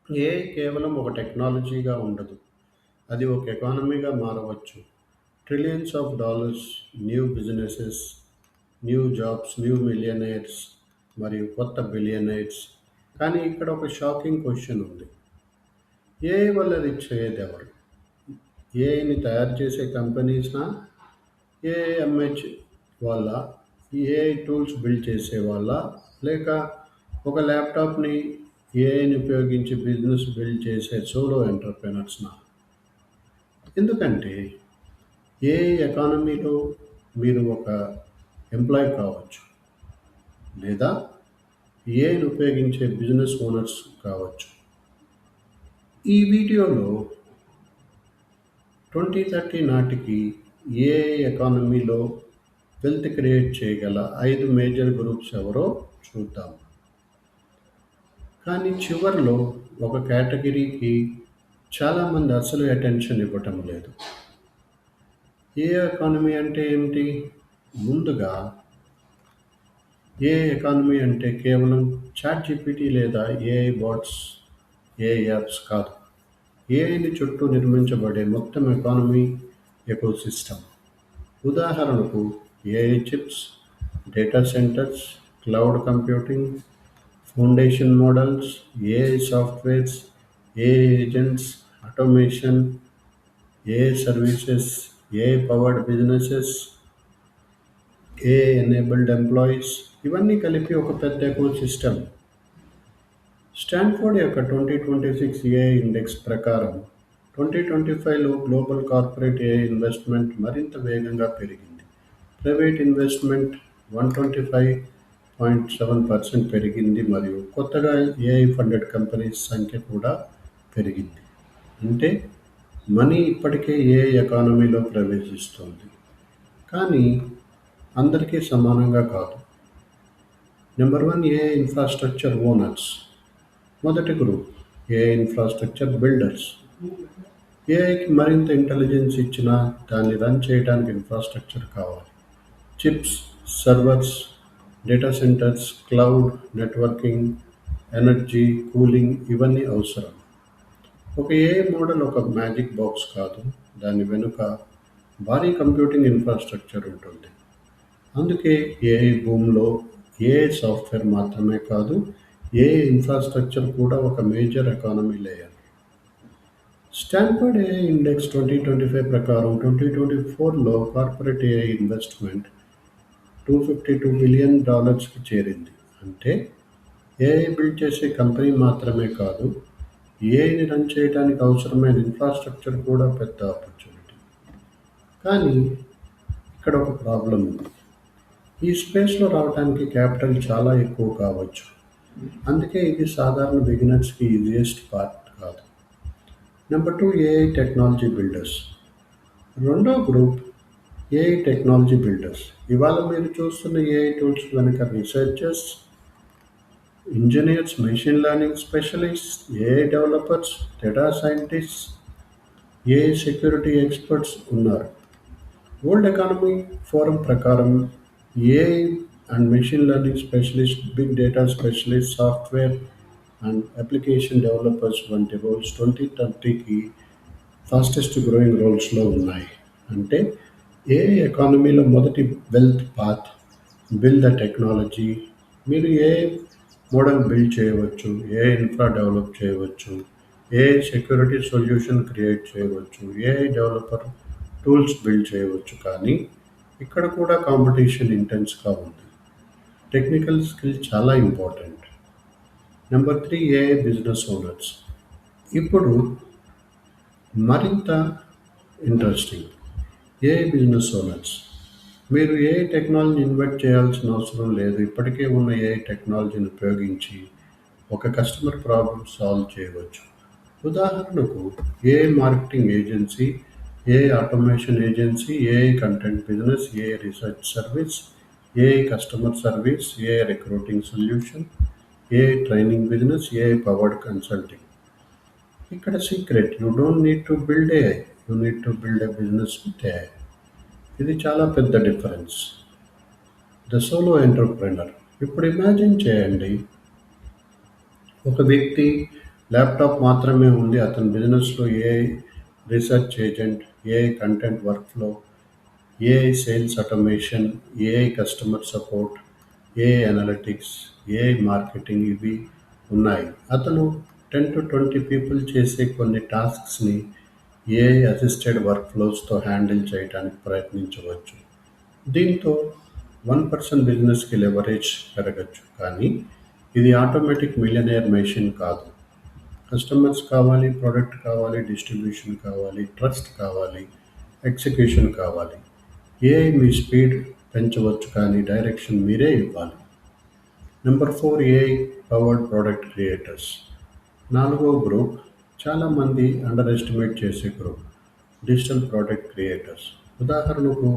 AI కేవలం ఒక టెక్నాలజీగా ఉండదు. అది ఒక ఎకానమీగా మారవచ్చు. Trillions of dollars, new businesses, new jobs, new millionaires మరియు కొత్త బిలియనేర్స్. కానీ ఇక్కడ ఒక షాకింగ్ క్వశ్చన్ ఉంది. ఏఐ వల్ల రిచ్ అయ్యేది ఎవరు? ఏఐని తయారు చేసే కంపెనీస్నా? ఏఐ అమ్మే వాళ్ళ? ఏఐ టూల్స్ బిల్డ్ చేసే వాళ్ళ? లేక ఒక ల్యాప్టాప్ని ఏఐని ఉపయోగించి బిజినెస్ బిల్డ్ చేసే సోలో ఎంటర్‌ప్రెన్యూర్స్‌నా? ఎందుకంటే ఏఐ ఎకానమీలో మీరు ఒక ఎంప్లాయీ కావచ్చు, లేదా ఏఐని ఉపయోగించే బిజినెస్ ఓనర్స్ కావచ్చు. ఈ వీడియోలో 2030 నాటికి ఏఐ ఎకానమీలో వెల్త్ క్రియేట్ చేయగల 5 మేజర్ గ్రూప్స్ ఎవరో చూద్దాం. కానీ చివర్లో ఒక కేటగిరీకి చాలామంది అసలు అటెన్షన్ ఇవ్వటం లేదు. ఏఐ ఎకానమీ అంటే ఏమిటి? ముందుగా ఏఐ ఎకానమీ అంటే కేవలం చాట్‌జీపీటీ లేదా ఏఐ బాట్స్, ఏఐ యాప్స్ కాదు. ఏఐని చుట్టూ నిర్మించబడే మొత్తం ఎకానమీ ఎకోసిస్టమ్. ఉదాహరణకు AI chips, data centres, cloud computing, foundation models, AI softwares, AI agents, automation, AI services, AI powered businesses, AI enabled employees, ఇవన్నీ కలిపి ఒక పెద్ద ఎకోసిస్టమ్. స్టాన్ఫోర్డ్ యొక్క 2026 ఏఐ ఇండెక్స్ ప్రకారం 2025లో గ్లోబల్ కార్పొరేట్ ఏఐ ఇన్వెస్ట్మెంట్ మరింత వేగంగా పెరిగింది. ప్రైవేట్ ఇన్వెస్ట్మెంట్ 125.7% పెరిగింది మరియు కొత్తగా ఏఐ ఫండెడ్ కంపెనీస్ సంఖ్య కూడా పెరిగింది. అంటే మనీ ఇప్పటికే ఏఐ ఎకానమీలో ప్రవేశిస్తోంది. కానీ అందరికీ సమానంగా కాదు. Number 1, AI infrastructure owners. మొదటి గ్రూప్ ఏఐ ఇన్ఫ్రాస్ట్రక్చర్ బిల్డర్స్. ఏఐకి మరింత ఇంటెలిజెన్స్ ఇచ్చినా దాన్ని రన్ చేయడానికి ఇన్ఫ్రాస్ట్రక్చర్ కావాలి. Chips, servers, data centres, cloud, networking, energy, cooling ఇవన్నీ అవసరం. ఒక ఏఐ మోడల్ ఒక మ్యాజిక్ బాక్స్ కాదు. దాని వెనుక భారీ కంప్యూటింగ్ ఇన్ఫ్రాస్ట్రక్చర్ ఉంటుంది. అందుకే ఏఐ భూమిలో ఏఐ సాఫ్ట్వేర్ మాత్రమే కాదు, ఏఐ ఇన్ఫ్రాస్ట్రక్చర్ కూడా ఒక major economy layer. Stanford AI index 2025 ప్రకారం 2024లో కార్పొరేట్ ఏఐ ఇన్వెస్ట్మెంట్ $252 బిలియన్ చేరింది. అంటే ఏఐ బిల్డ్ చేసే కంపెనీ మాత్రమే కాదు, ఏఐని రన్ చేయడానికి అవసరమైన ఇన్ఫ్రాస్ట్రక్చర్ కూడా పెద్ద ఆపర్చునిటీ. కానీ ఇక్కడ ఒక ప్రాబ్లం ఉంది. ఈ స్పేస్లో రావడానికి క్యాపిటల్ చాలా ఎక్కువ కావచ్చు. అందుకే ఇది సాధారణ బిగినర్స్కి ఈజియెస్ట్ పార్ట్ కాదు. Number 2, AI technology builders. రెండో గ్రూప్ ఏఐ టెక్నాలజీ బిల్డర్స్. ఇవాళ మీరు చూస్తున్న ఏఐ టూల్స్ వెనుక researchers, engineers, machine learning specialists, AI developers, data scientists, AI security experts ఉన్నారు. వరల్డ్ ఎకానమీ ఫోరం ప్రకారం AI and machine learning specialist, big data specialist, software and application developers వంటి roles 2030కి fastest growing రోల్స్లో ఉన్నాయి. అంటే AI ఎకానమీలో మొదటి wealth path build the technology. మీరు ఏఐ మోడల్ బిల్డ్ చేయవచ్చు, ఏఐ ఇన్ఫ్రా డెవలప్ చేయవచ్చు, ఏఐ సెక్యూరిటీ సొల్యూషన్ క్రియేట్ చేయవచ్చు, ఏఐ డెవలపర్ టూల్స్ బిల్డ్ చేయవచ్చు. కానీ ఇక్కడ కూడా కాంపిటీషన్ ఇంటెన్స్గా ఉంది. టెక్నికల్ స్కిల్ చాలా important. Number 3, AI business owners. ఇప్పుడు మరింత ఇంట్రెస్టింగ్. AI business owners. మీరు ఏఐ టెక్నాలజీని ఇన్వెంట్ చేయాల్సిన అవసరం లేదు. ఇప్పటికే ఉన్న ఏఐ టెక్నాలజీని ఉపయోగించి ఒక కస్టమర్ ప్రాబ్లమ్ సాల్వ్ చేయవచ్చు. ఉదాహరణకు AI marketing agency, AI automation agency, AI content business, AI research service, AI customer service, AI recruiting solution, AI training business, AI powered consulting. ఇక్కడ secret, you don't need to build AI, you need to build a business with AI. ఇది చాలా పెద్ద difference. The solo entrepreneur. ఇప్పుడు imagine చేయండి, ఒక వ్యక్తి laptop మాత్రమే ఉంది. అతని బిజినెస్లో AI research agent, AI content workflow, AI sales automation, AI customer support, AI analytics, AI marketing ఇవి ఉన్నాయి. అతను 10 to 20 పీపుల్ చేసే కొన్ని టాస్క్స్ని ఏఐ అసిస్టెడ్ వర్క్ఫ్లోస్తో హ్యాండిల్ చేయడానికి ప్రయత్నించవచ్చు. దీంతో వన్ పర్సన్ బిజినెస్కి లెవరేజ్ పెరగచ్చు, కానీ ఇది ఆటోమేటిక్ మిలియనేర్ మెషిన్ కాదు. కస్టమర్స్ కావాలి, ప్రోడక్ట్ కావాలి, డిస్ట్రిబ్యూషన్ కావాలి, ట్రస్ట్ కావాలి, ఎగ్జిక్యూషన్ కావాలి. ఏఐ మీ స్పీడ్ పెంచవచ్చు, కానీ డైరెక్షన్ మీరే ఇవ్వాలి. Number 4, AI powered product creators. నాలుగో గ్రూప్ చాలామంది అండర్ ఎస్టిమేట్ చేసే గ్రూప్, డిజిటల్ ప్రోడక్ట్ క్రియేటర్స్. ఉదాహరణకు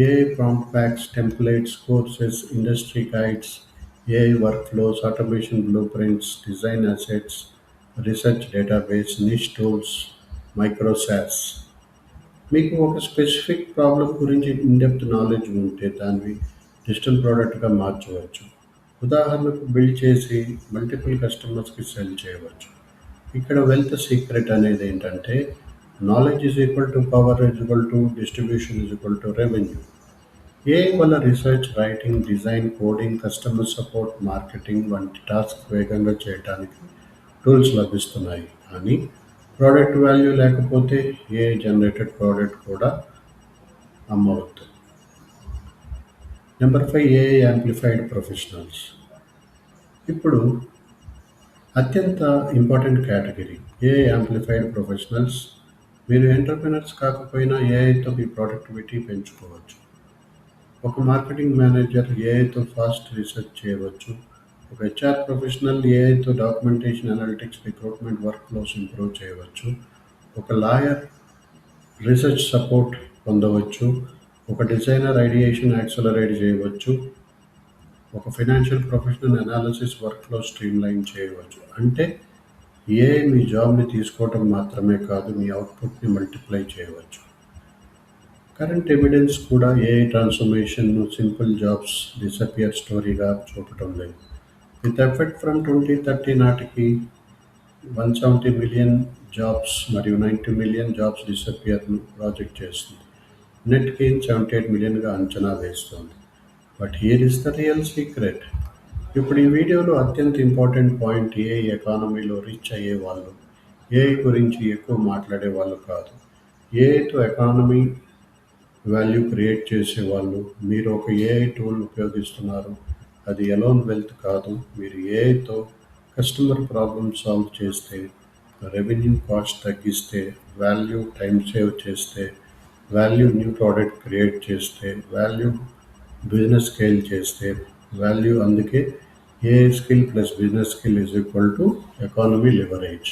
AI prompt packs, templates, courses, industry guides, AI workflows, automation blueprints, design assets, research database, niche tools, micro SaaS. మీకు ఒక specific problem గురించి in depth knowledge ఉంటే దాన్ని digital ప్రోడక్ట్గా మార్చవచ్చు. ఉదాహరణకు బిల్డ్ చేసి మల్టిపుల్ కస్టమర్స్కి సెల్ చేయవచ్చు. ఇక్కడ వెల్త్ సీక్రెట్ అనేది ఏంటంటే knowledge is equal to power is equal to distribution is equal to revenue. AI వల్ల research, writing, design, coding, customer support, marketing వంటి టాస్క్ వేగంగా చేయడానికి టూల్స్ లభిస్తున్నాయి. కానీ ప్రోడక్ట్ వాల్యూ లేకపోతే ఏఐ జనరేటెడ్ ప్రోడక్ట్ కూడా అమ్మవద్దు. Number 5, AI amplified professionals. ఇప్పుడు అత్యంత important category AI amplified professionals. మీరు ఎంటర్‌ప్రెన్యూర్స్ కాకపోయినా ఏఐతో మీ ప్రొడక్టివిటీ పెంచుకోవచ్చు. ఒక మార్కెటింగ్ మేనేజర్ ఏఐతో ఫాస్ట్ రీసెర్చ్ చేయవచ్చు. ఒక HR professional ఏఐతో documentation, analytics, recruitment వర్క్‌ఫ్లోస్ improve చేయవచ్చు. ఒక లాయర్ రీసెర్చ్ సపోర్ట్ పొందవచ్చు. ఒక డిజైనర్ ఐడియేషన్ యాక్సలరేట్ చేయవచ్చు. ఒక financial professional analysis workflow streamline చేయవచ్చు. అంటే ఏఐ మీ జాబ్ని తీసుకోవటం మాత్రమే కాదు, మీ అవుట్పుట్ని మల్టిప్లై చేయవచ్చు. కరెంట్ ఎవిడెన్స్ కూడా ఏఐ ట్రాన్స్ఫర్మేషన్ను సింపుల్ జాబ్స్ డిసపియర్ స్టోరీగా చూపటం లేదు. విత్ ఎఫెక్ట్ ఫ్రమ్ 2030 నాటికి 170 మిలియన్ జాబ్స్ మరియు 90 మిలియన్ జాబ్స్ డిసపియర్ను ప్రాజెక్ట్ చేస్తుంది. నెట్ గెయిన్ 78 మిలియన్గా అంచనా వేస్తోంది. But here is the real secret. ఇప్పుడు ఈ వీడియోలో అత్యంత ఇంపార్టెంట్ పాయింట్, ఏఐ ఎకానమీలో రిచ్ అయ్యే వాళ్ళు ఏఐ గురించి ఎక్కువ మాట్లాడే వాళ్ళు కాదు. ఏఐతో ఎకానమీ వాల్యూ క్రియేట్ చేసేవాళ్ళు. మీరు ఒక ఏఐ టూల్ ఉపయోగిస్తున్నారు, అది ఎలోన్ వెల్త్ కాదు. మీరు ఏఐతో కస్టమర్ ప్రాబ్లమ్ సాల్వ్ చేస్తే, రెవెన్యూ కాస్ట్ తగ్గిస్తే, వాల్యూ టైం సేవ్ చేస్తే, వాల్యూ న్యూ ప్రోడక్ట్ క్రియేట్ చేస్తే, వాల్యూ బిజినెస్ స్కేల్ చేస్తే, వాల్యూ. అందుకే AI skill plus business skill is equal to economy leverage.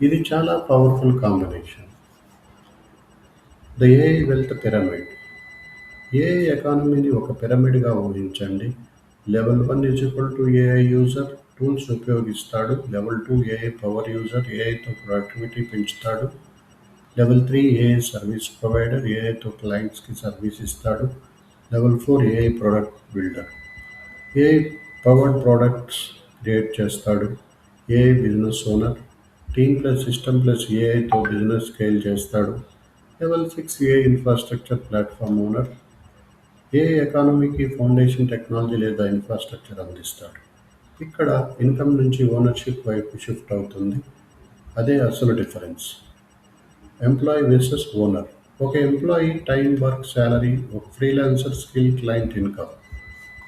ఇది చాలా powerful combination. The AI wealth pyramid. AI ఎకానమీని ఒక పిరమిడ్గా ఊహించండి. Level 1 is equal to AI user, tools ఉపయోగిస్తాడు. లెవెల్ 2 ఏఐ పవర్ యూజర్, ఏఐతో ప్రొడక్టివిటీ పెంచుతాడు. లెవెల్ 3 ఏఐ సర్వీస్ ప్రొవైడర్, ఏఐతో క్లయింట్స్కి సర్వీస్ ఇస్తాడు. Level 4 AI product builder, AI powered products create చేస్తాడు. AI business owner, team plus system plus ఏఐతో business scale చేస్తాడు. Level 6 AI infrastructure platform owner, AI ఎకానమీకి foundation technology లేదా infrastructure అందిస్తాడు. ఇక్కడ ఇన్కమ్ నుంచి ఓనర్షిప్ వైపు షిఫ్ట్ అవుతుంది. అదే అసలు డిఫరెన్స్. Employee versus owner. ఒక ఎంప్లాయీ టైం, వర్క్, శాలరీ. ఒక ఫ్రీలాన్సర్ స్కిల్, క్లయింట్ ఇన్కమ్.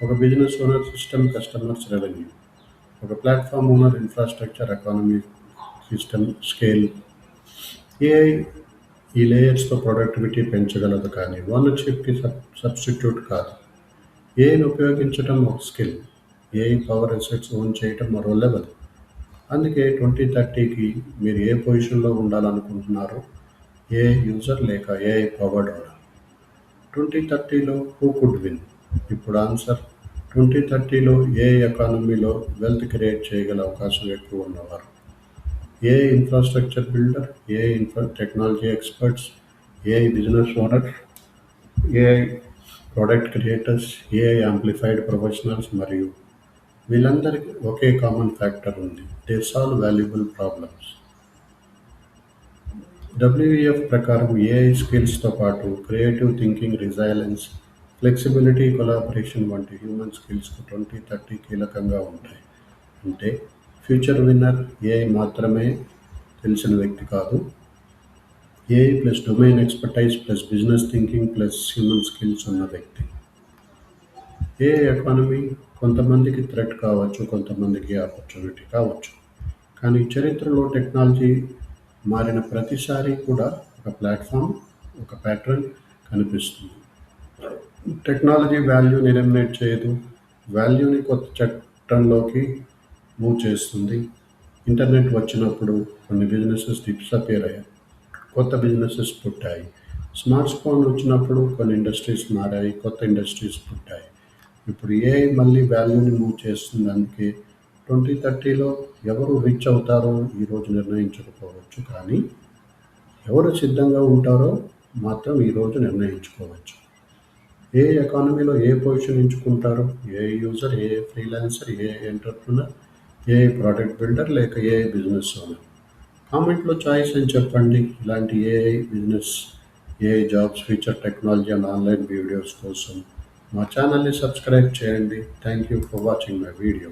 ఒక business owner system, customers, revenue. ఒక platform owner infrastructure, economy, system, scale. AI ఈ లేయర్స్తో ప్రొడక్టివిటీ పెంచగలదు, కానీ ఓనర్షిప్కి సబ్స్టిట్యూట్ కాదు. ఏఐని ఉపయోగించడం ఒక skill, AI power assets own చేయటం మరో లెవెల్. అందుకే 2030కి మీరు ఏ పొజిషన్లో ఉండాలనుకుంటున్నారో, ఏఐ యూజర్ లేక ఏఐ పవర్డ్ ఓనర్. 2030లో హూ కుడ్ విన్? ఇప్పుడు ఆన్సర్, 2030లో ఏఐ ఎకానమీలో వెల్త్ క్రియేట్ చేయగల అవకాశం ఎక్కువ ఉన్నవారు. AI infrastructure builder, AI technology experts, AI business owner, AI product creators, AI amplified professionals. మరియు వీళ్ళందరికీ ఒకే కామన్ ఫ్యాక్టర్ ఉంది, they solve valuable problems. WEF ప్రకారం ఏఐ స్కిల్స్తో పాటు creative thinking, resilience, flexibility, collaboration వంటి హ్యూమన్ స్కిల్స్కు 2030 కీలకంగా ఉంటాయి. అంటే ఫ్యూచర్ విన్నర్ ఏఐ మాత్రమే తెలిసిన వ్యక్తి కాదు, AI plus domain expertise plus business thinking plus human skills ఉన్న వ్యక్తి. ఏఐ ఎకానమీ కొంతమందికి థ్రెట్ కావచ్చు, కొంతమందికి ఆపర్చునిటీ కావచ్చు. కానీ చరిత్రలో టెక్నాలజీ మారిన ప్రతిసారి కూడా ఒక ప్లాట్ఫామ్, ఒక ప్యాటర్న్ కనిపిస్తుంది. టెక్నాలజీ వాల్యూని ఎలిమినేట్ చేయదు, వాల్యూని కొత్త చట్టంలోకి మూవ్ చేస్తుంది. ఇంటర్నెట్ వచ్చినప్పుడు కొన్ని బిజినెసెస్ డిసపియర్ అయ్యాయి, కొత్త బిజినెసెస్ పుట్టాయి. స్మార్ట్ ఫోన్ వచ్చినప్పుడు కొన్ని ఇండస్ట్రీస్ మారాయి, కొత్త ఇండస్ట్రీస్ పుట్టాయి. ఇప్పుడు ఏఐ మళ్ళీ వాల్యూని మూవ్ చేస్తుంది. అందుకే 2030లో ఎవరు రిచ్ అవుతారో ఈరోజు నిర్ణయించకపోవచ్చు, కానీ ఎవరు సిద్ధంగా ఉంటారో మాత్రం ఈరోజు నిర్ణయించుకోవచ్చు. ఏ ఎకానమీలో ఏ పొజిషన్ ఎంచుకుంటారు? AI user, AI freelancer, AI entrepreneur, AI product builder లేక ఏఐ బిజినెస్ ఓనర్? కామెంట్లో చాయిస్ అని చెప్పండి. ఇలాంటి AI business, AI jobs, future technology and online videos కోసం మా ఛానల్ని సబ్స్క్రైబ్ చేయండి. Thank you for watching my video.